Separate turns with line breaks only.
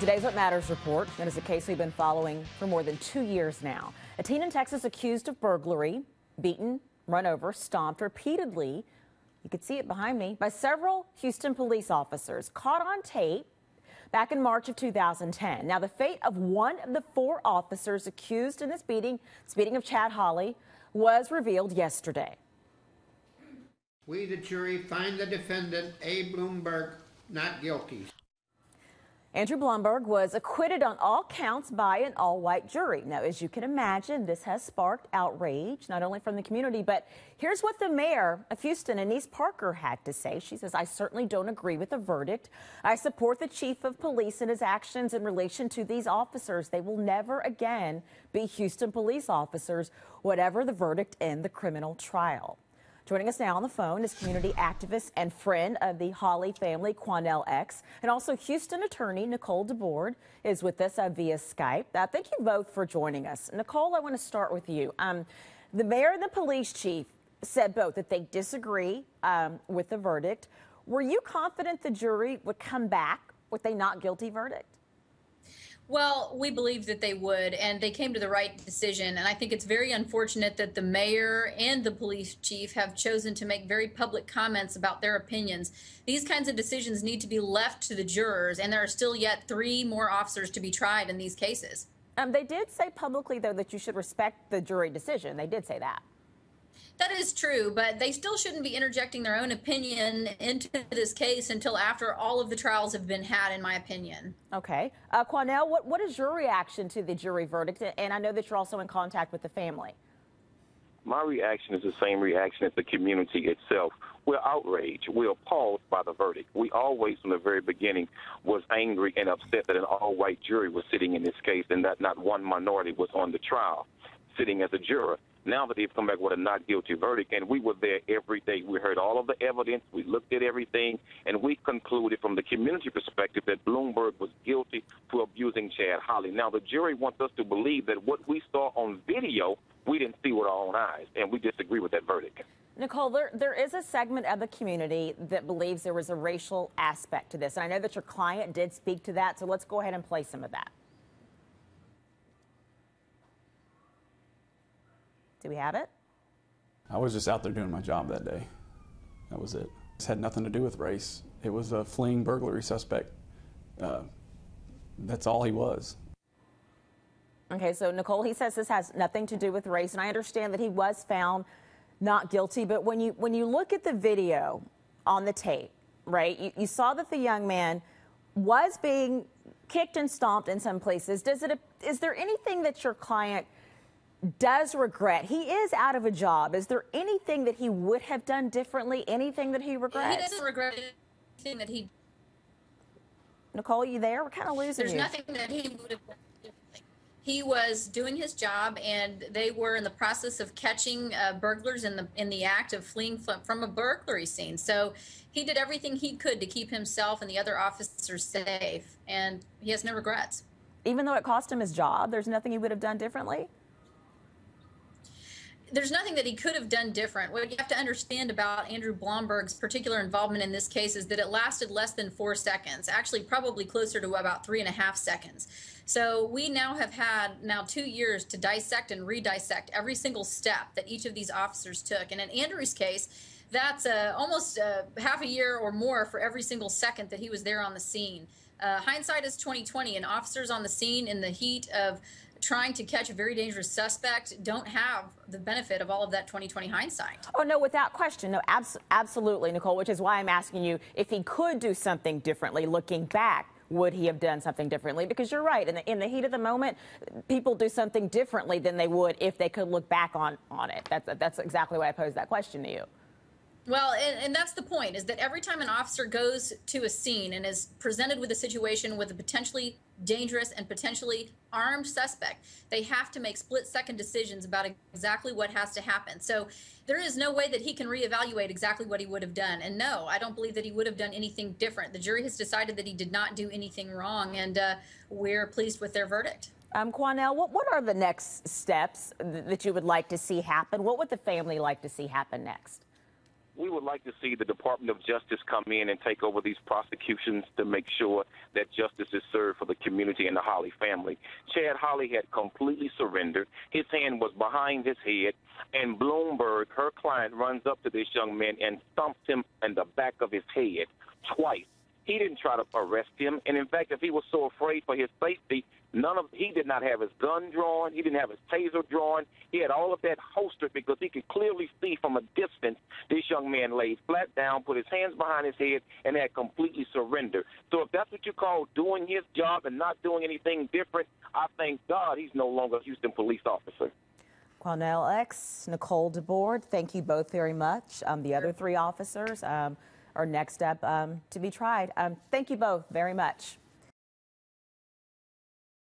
Today's What Matters report. That is a case we've been following for more than 2 years now. A teen in Texas accused of burglary, beaten, run over, stomped repeatedly, you can see it behind me, by several Houston police officers, caught on tape back in March of 2010. Now, the fate of one of the 4 officers accused in this beating of Chad Holly, was revealed yesterday.
We, the jury, find the defendant, A. Bloomberg, not guilty.
Andrew Blumberg was acquitted on all counts by an all-white jury. Now, as you can imagine, this has sparked outrage, not only from the community, but here's what the mayor of Houston, Annise Parker, had to say. She says, "I certainly don't agree with the verdict. I support the chief of police and his actions in relation to these officers. They will never again be Houston police officers, whatever the verdict in the criminal trial." Joining us now on the phone is community activist and friend of the Holly family, Quanell X, and also Houston attorney Nicole DeBoard is with us via Skype. Thank you both for joining us. Nicole, I want to start with you. The mayor and the police chief said both that they disagree with the verdict. Were you confident the jury would come back with a not guilty verdict?
Well, we believed that they would, and they came to the right decision. And I think it's very unfortunate that the mayor and the police chief have chosen to make very public comments about their opinions. These kinds of decisions need to be left to the jurors, and there are still yet 3 more officers to be tried in these cases.
They did say publicly, though, that you should respect the jury decision. They did say that.
That is true, but they still shouldn't be interjecting their own opinion into this case until after all of the trials have been had, in my opinion.
Okay. Quanell, what is your reaction to the jury verdict? And I know that you're also in contact with the family.
My reaction is the same reaction as the community itself. We're outraged. We're appalled by the verdict. We always, from the very beginning, was angry and upset that an all-white jury was sitting in this case and that not one minority was on the trial, sitting as a juror. Now that they've come back with a not guilty verdict, and we were there every day. We heard all of the evidence. We looked at everything, and we concluded from the community perspective that Bloomberg was guilty for abusing Chad Holly. Now, the jury wants us to believe that what we saw on video, we didn't see with our own eyes, and we disagree with that verdict.
Nicole, there is a segment of the community that believes there was a racial aspect to this, and I know that your client did speak to that, so let's go ahead and play some of that. Do we have it?
I was just out there doing my job that day. That was it. It had nothing to do with race. It was a fleeing burglary suspect. That's all he was.
Okay, so Nicole, he says this has nothing to do with race, and I understand that he was found not guilty, but when you look at the video on the tape, right, you saw that the young man was being kicked and stomped in some places. Is there anything that your client does regret? He is out of a job. Is there anything that he would have done differently? Anything that he regrets?
He doesn't regret anything that he...
Nicole, you there? We're kind of losing you.
There's nothing that he would have done differently. He was doing his job, and they were in the process of catching burglars in the act of fleeing from a burglary scene. So he did everything he could to keep himself and the other officers safe, and he has no regrets. Even
though it cost him his job, there's nothing he would have done differently?
There's nothing that he could have done different. What you have to understand about Andrew Blumberg's particular involvement in this case is that it lasted less than 4 seconds, actually probably closer to about 3.5 seconds. So we now have had 2 years to dissect and re-dissect every single step that each of these officers took. And in Andrew's case, that's almost half a year or more for every single second that he was there on the scene. Hindsight is 20/20, and officers on the scene in the heat of trying to catch a very dangerous suspect don't have the benefit of all of that 20/20 hindsight.
Oh, no, without question. No, absolutely, Nicole, which is why I'm asking you if he could do something differently looking back. Would he have done something differently? Because you're right. In the heat of the moment, people do something differently than they would if they could look back on it. That's exactly why I posed that question to you.
Well, and that's the point, is that every time an officer goes to a scene and is presented with a situation with a potentially dangerous and potentially armed suspect, they have to make split-second decisions about exactly what has to happen. So there is no way that he can reevaluate exactly what he would have done. And no, I don't believe that he would have done anything different. The jury has decided that he did not do anything wrong, and we're pleased with their verdict.
Quanell, what are the next steps that you would like to see happen? What would the family like to see happen next?
we would like to see the Department of Justice come in and take over these prosecutions to make sure that justice is served for the community and the Holley family. Chad Holley had completely surrendered. His hand was behind his head, and Bloomberg, her client, runs up to this young man and thumps him in the back of his head twice. He didn't try to arrest him, and in fact, if he was so afraid for his safety, he did not have his gun drawn. He didn't have his taser drawn. He had all of that holstered because he could clearly see from a distance this young man laid flat down, put his hands behind his head, and had completely surrendered. So if that's what you call doing his job and not doing anything different, I thank God he's no longer a Houston police officer.
Quanell X, Nicole DeBoard, thank you both very much. The other three officers are next up to be tried. Thank you both very much.